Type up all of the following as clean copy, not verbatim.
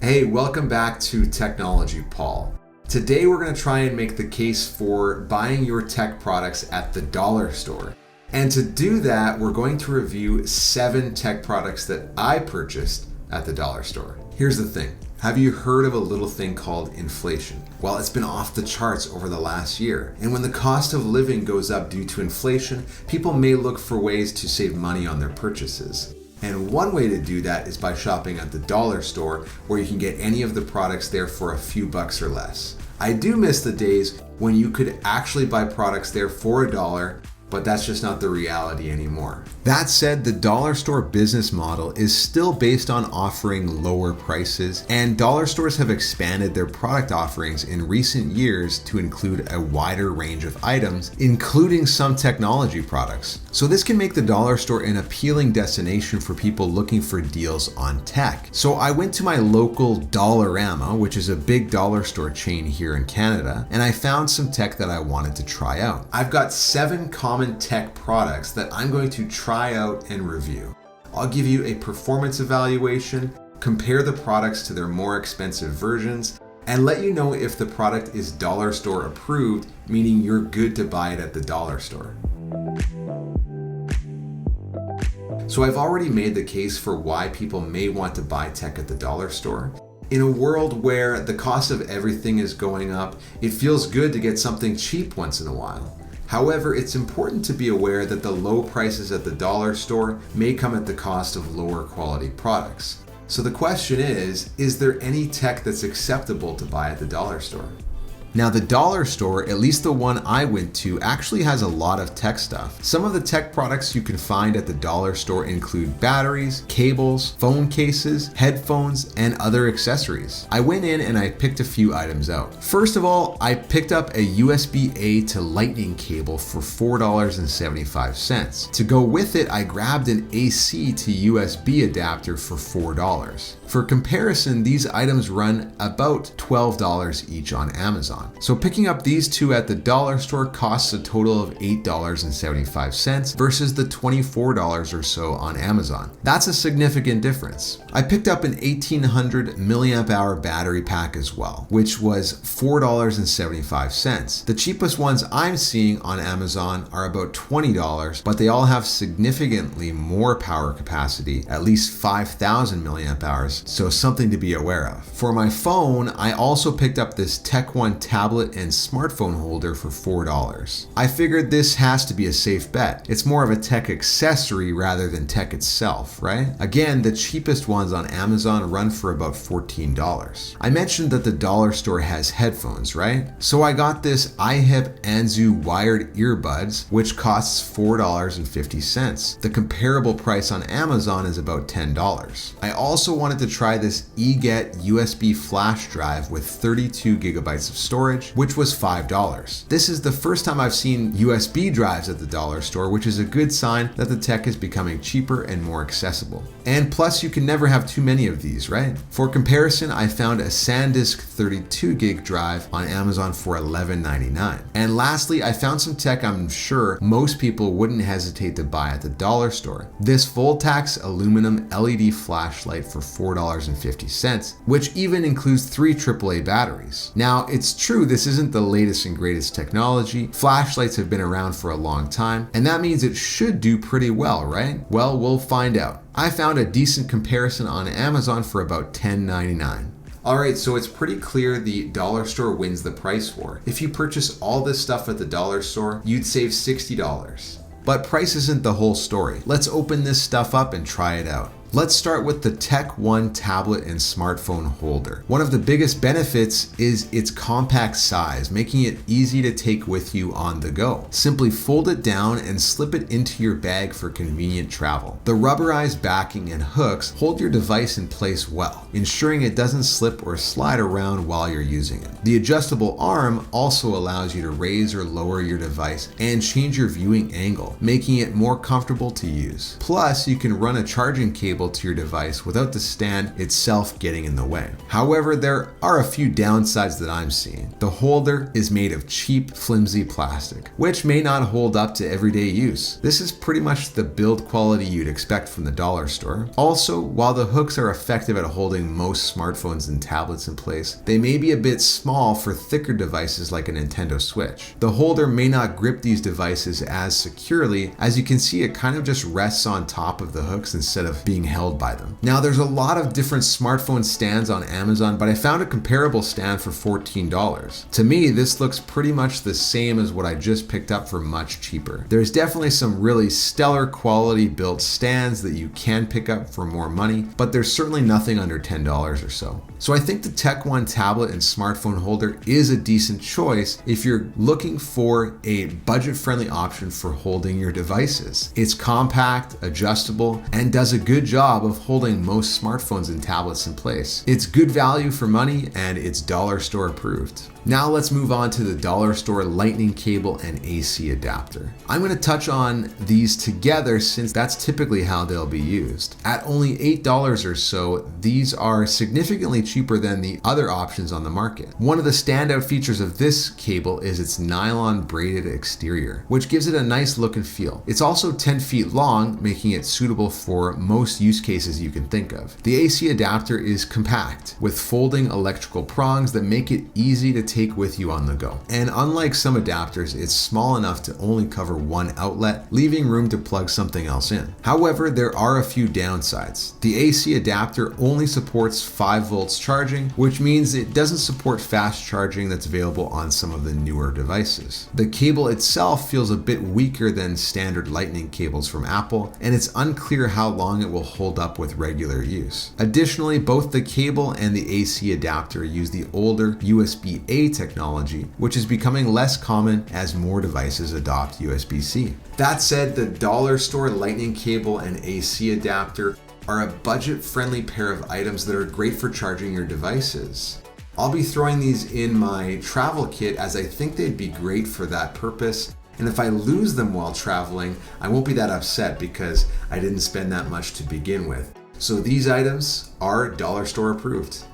Hey, welcome back to Technology Paul. Today we're going to try and make the case for buying your tech products at the dollar store. And to do that, we're going to review 7 tech products that I purchased at the dollar store. Here's the thing. Have you heard of a little thing called inflation? Well, it's been off the charts over the last year. And when the cost of living goes up due to inflation, people may look for ways to save money on their purchases. And one way to do that is by shopping at the dollar store, where you can get any of the products there for a few bucks or less. I do miss the days when you could actually buy products there for $1, but that's just not the reality anymore. That said, the dollar store business model is still based on offering lower prices, and dollar stores have expanded their product offerings in recent years to include a wider range of items, including some technology products. So this can make the dollar store an appealing destination for people looking for deals on tech. So I went to my local Dollarama, which is a big dollar store chain here in Canada, and I found some tech that I wanted to try out. I've got 7 common tech products that I'm going to try out and review. I'll give you a performance evaluation, compare the products to their more expensive versions, and let you know if the product is dollar store approved, meaning you're good to buy it at the dollar store. So I've already made the case for why people may want to buy tech at the dollar store. In a world where the cost of everything is going up, it feels good to get something cheap once in a while. However, it's important to be aware that the low prices at the dollar store may come at the cost of lower quality products. So the question is there any tech that's acceptable to buy at the dollar store? Now, the dollar store, at least the one I went to, actually has a lot of tech stuff. Some of the tech products you can find at the dollar store include batteries, cables, phone cases, headphones, and other accessories. I went in and I picked a few items out. First of all, I picked up a USB-A to Lightning cable for $4.75. To go with it, I grabbed an AC to USB adapter for $4. For comparison, these items run about $12 each on Amazon. So picking up these 2 at the dollar store costs a total of $8.75 versus the $24 or so on Amazon. That's a significant difference. I picked up an 1800 milliamp hour battery pack as well, which was $4.75. The cheapest ones I'm seeing on Amazon are about $20, but they all have significantly more power capacity, at least 5,000 milliamp hours, so something to be aware of. For my phone, I also picked up this Tech One tablet and smartphone holder for $4. I figured this has to be a safe bet. It's more of a tech accessory rather than tech itself, right? Again, the cheapest ones on Amazon run for about $14. I mentioned that the dollar store has headphones, right? So I got this iHip Anzu wired earbuds, which costs $4.50. The comparable price on Amazon is about $10. I also wanted to try this eGet USB flash drive with 32 gigabytes of storage, which was $5. This is the first time I've seen USB drives at the dollar store, which is a good sign that the tech is becoming cheaper and more accessible. And plus, you can never have too many of these, right? For comparison, I found a SanDisk 32 gig drive on Amazon for $11.99. And lastly, I found some tech I'm sure most people wouldn't hesitate to buy at the dollar store. This Voltax aluminum LED flashlight for $4.50, which even includes 3 AAA batteries. Now, it's true this isn't the latest and greatest technology. Flashlights have been around for a long time, and that means it should do pretty well, right? Well, we'll find out. I found a decent comparison on Amazon for about $10.99. Alright, so it's pretty clear the dollar store wins the price war. If you purchase all this stuff at the dollar store, you'd save $60. But price isn't the whole story. Let's open this stuff up and try it out. Let's start with the Tech One tablet and smartphone holder. One of the biggest benefits is its compact size, making it easy to take with you on the go. Simply fold it down and slip it into your bag for convenient travel. The rubberized backing and hooks hold your device in place well, ensuring it doesn't slip or slide around while you're using it. The adjustable arm also allows you to raise or lower your device and change your viewing angle, making it more comfortable to use. Plus, you can run a charging cable cable to your device without the stand itself getting in the way. However, there are a few downsides that I'm seeing. The holder is made of cheap, flimsy plastic, which may not hold up to everyday use. This is pretty much the build quality you'd expect from the dollar store. Also, while the hooks are effective at holding most smartphones and tablets in place, they may be a bit small for thicker devices like a Nintendo Switch. The holder may not grip these devices as securely. As you can see, it kind of just rests on top of the hooks instead of being held by them. Now, there's a lot of different smartphone stands on Amazon, but I found a comparable stand for $14. To me, this looks pretty much the same as what I just picked up for much cheaper. There's definitely some really stellar quality built stands that you can pick up for more money, but there's certainly nothing under $10 or so. So I think the Tech One tablet and smartphone holder is a decent choice if you're looking for a budget-friendly option for holding your devices. It's compact, adjustable, and does a good job of holding most smartphones and tablets in place. It's good value for money and it's dollar store approved. Now let's move on to the dollar store lightning cable and AC adapter. I'm going to touch on these together since that's typically how they'll be used. At only $8 or so, these are significantly cheaper than the other options on the market. One of the standout features of this cable is its nylon braided exterior, which gives it a nice look and feel. It's also 10 feet long, making it suitable for most use cases you can think of. The AC adapter is compact, with folding electrical prongs that make it easy to take with you on the go. And unlike some adapters, it's small enough to only cover one outlet, leaving room to plug something else in. However, there are a few downsides. The AC adapter only supports 5 volts charging, which means it doesn't support fast charging that's available on some of the newer devices. The cable itself feels a bit weaker than standard lightning cables from Apple, and it's unclear how long it will hold up with regular use. Additionally, both the cable and the AC adapter use the older USB-A technology, which is becoming less common as more devices adopt USB-C. That said, the dollar store lightning cable and AC adapter are a budget-friendly pair of items that are great for charging your devices. I'll be throwing these in my travel kit as I think they'd be great for that purpose. And if I lose them while traveling, I won't be that upset because I didn't spend that much to begin with. So these items are dollar store approved.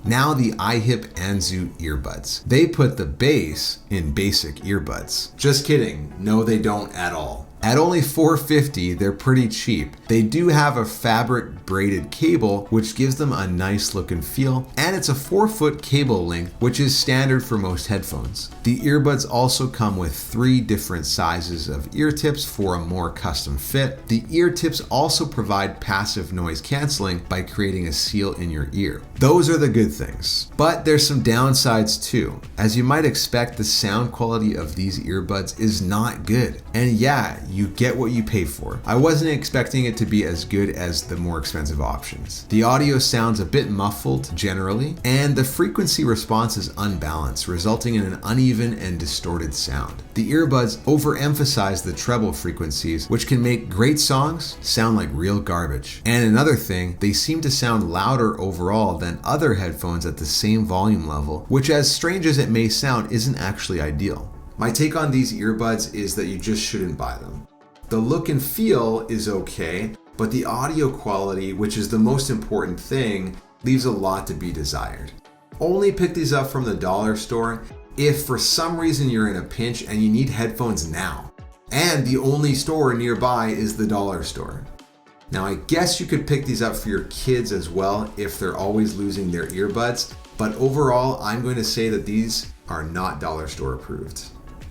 Now the iHip Anzu earbuds. They put the bass in basic earbuds. Just kidding, no they don't at all. At only $4.50, they're pretty cheap. They do have a fabric braided cable, which gives them a nice look and feel, and it's a 4-foot cable length, which is standard for most headphones. The earbuds also come with 3 different sizes of ear tips for a more custom fit. The ear tips also provide passive noise canceling by creating a seal in your ear. Those are the good things. But there's some downsides too. As you might expect, the sound quality of these earbuds is not good. And yeah, you get what you pay for. I wasn't expecting it to be as good as the more expensive options. The audio sounds a bit muffled generally, and the frequency response is unbalanced, resulting in an uneven and distorted sound. The earbuds overemphasize the treble frequencies, which can make great songs sound like real garbage. And another thing, they seem to sound louder overall than other headphones at the same volume level, which, as strange as it may sound, isn't actually ideal. My take on these earbuds is that you just shouldn't buy them. The look and feel is okay, but the audio quality, which is the most important thing, leaves a lot to be desired. Only pick these up from the dollar store if for some reason you're in a pinch and you need headphones now, and the only store nearby is the dollar store. Now, I guess you could pick these up for your kids as well if they're always losing their earbuds, but overall, I'm going to say that these are not dollar store approved.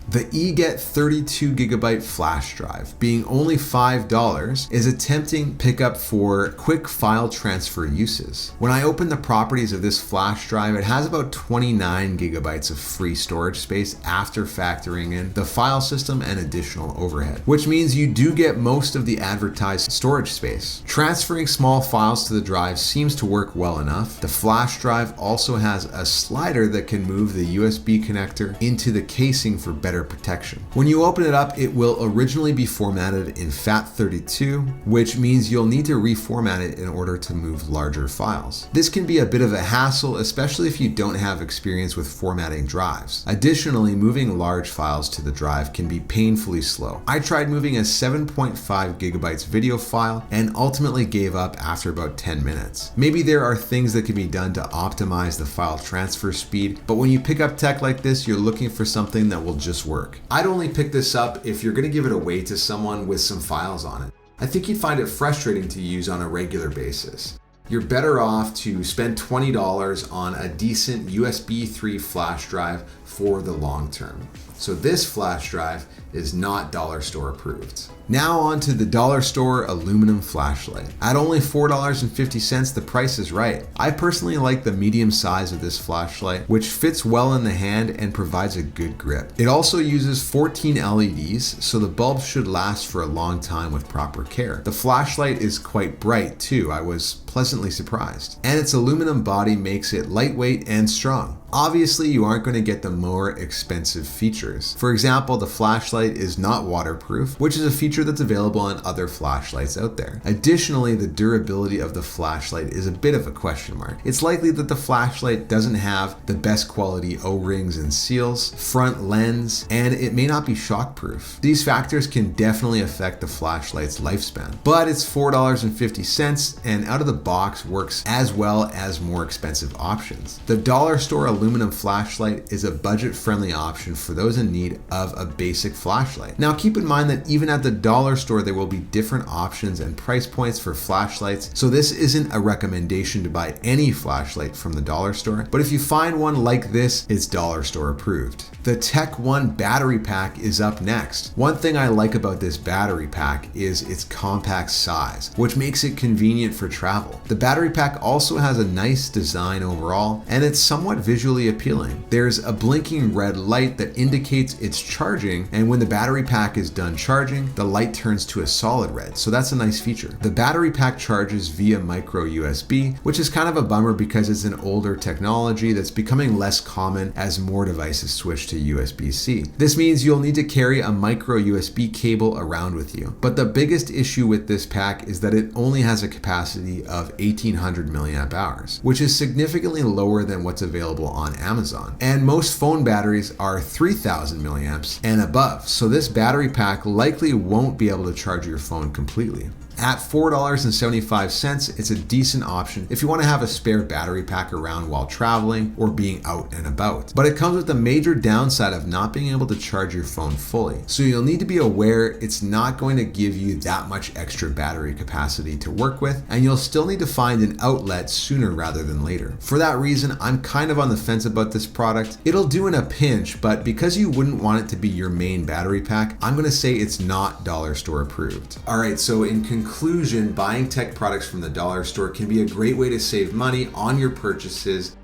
The eGet 32GB flash drive, being only $5, is a tempting pickup for quick file transfer uses. When I open the properties of this flash drive, it has about 29 gigabytes of free storage space after factoring in the file system and additional overhead, which means you do get most of the advertised storage space. Transferring small files to the drive seems to work well enough. The flash drive also has a slider that can move the USB connector into the casing for better better protection. When you open it up, it will originally be formatted in FAT32, which means you'll need to reformat it in order to move larger files. This can be a bit of a hassle, especially if you don't have experience with formatting drives. Additionally, moving large files to the drive can be painfully slow. I tried moving a 7.5 gigabytes video file and ultimately gave up after about 10 minutes. Maybe there are things that can be done to optimize the file transfer speed, but when you pick up tech like this, you're looking for something that will just work. I'd only pick this up if you're going to give it away to someone with some files on it. I think you'd find it frustrating to use on a regular basis. You're better off to spend $20 on a decent USB 3 flash drive for the long term. So this flash drive is not dollar store approved. Now on to the dollar store aluminum flashlight. At only $4.50, the price is right. I personally like the medium size of this flashlight, which fits well in the hand and provides a good grip. It also uses 14 LEDs, so the bulb should last for a long time with proper care. The flashlight is quite bright too. I was pleasantly surprised. And its aluminum body makes it lightweight and strong. Obviously, you aren't going to get the more expensive features. For example, the flashlight is not waterproof, which is a feature that's available on other flashlights out there. Additionally, the durability of the flashlight is a bit of a question mark. It's likely that the flashlight doesn't have the best quality O-rings and seals, front lens, and it may not be shockproof. These factors can definitely affect the flashlight's lifespan. But it's $4.50 and out of the box works as well as more expensive options. The dollar store aluminum flashlight is a budget-friendly option for those in need of a basic flashlight. Now keep in mind that even at the dollar store there will be different options and price points for flashlights, so this isn't a recommendation to buy any flashlight from the dollar store, but if you find one like this, it's dollar store approved. The Tech One battery pack is up next. One thing I like about this battery pack is its compact size, which makes it convenient for travel. The battery pack also has a nice design overall, and it's somewhat visually appealing. There's a blinking red light that indicates it's charging, and when the battery pack is done charging, the light turns to a solid red, so that's a nice feature. The battery pack charges via micro USB, which is kind of a bummer because it's an older technology that's becoming less common as more devices switch to USB-C. This means you'll need to carry a micro USB cable around with you. But the biggest issue with this pack is that it only has a capacity of 1800 milliamp hours, which is significantly lower than what's available on Amazon. And most phone batteries are 3000 milliamps and above, so this battery pack likely won't be able to charge your phone completely. At $4.75, it's a decent option if you want to have a spare battery pack around while traveling or being out and about. But it comes with a major downside of not being able to charge your phone fully. So you'll need to be aware it's not going to give you that much extra battery capacity to work with, and you'll still need to find an outlet sooner rather than later. For that reason, I'm kind of on the fence about this product. It'll do in a pinch, but because you wouldn't want it to be your main battery pack, I'm going to say it's not dollar store approved. All right, so in conclusion, buying tech products from the dollar store can be a great way to save money on your purchases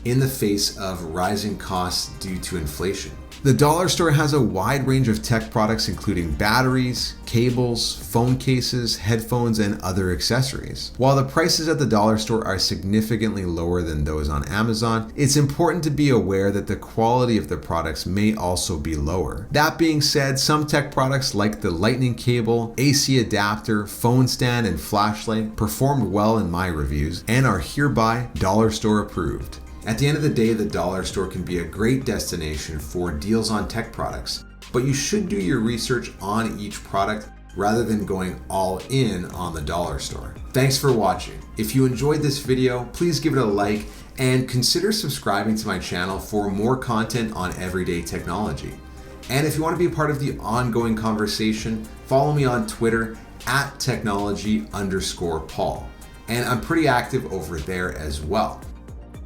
in the face of rising costs due to inflation. The dollar store has a wide range of tech products including batteries, cables, phone cases, headphones, and other accessories. While the prices at the dollar store are significantly lower than those on Amazon, it's important to be aware that the quality of the products may also be lower. That being said, some tech products like the lightning cable, AC adapter, phone stand, and flashlight performed well in my reviews and are hereby dollar store approved. At the end of the day, the dollar store can be a great destination for deals on tech products, but you should do your research on each product rather than going all in on the dollar store. Thanks for watching. If you enjoyed this video, please give it a like and consider subscribing to my channel for more content on everyday technology. And if you want to be a part of the ongoing conversation, follow me on Twitter at technology_Paul. And I'm pretty active over there as well.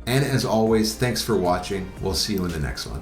And as always, thanks for watching. We'll see you in the next one.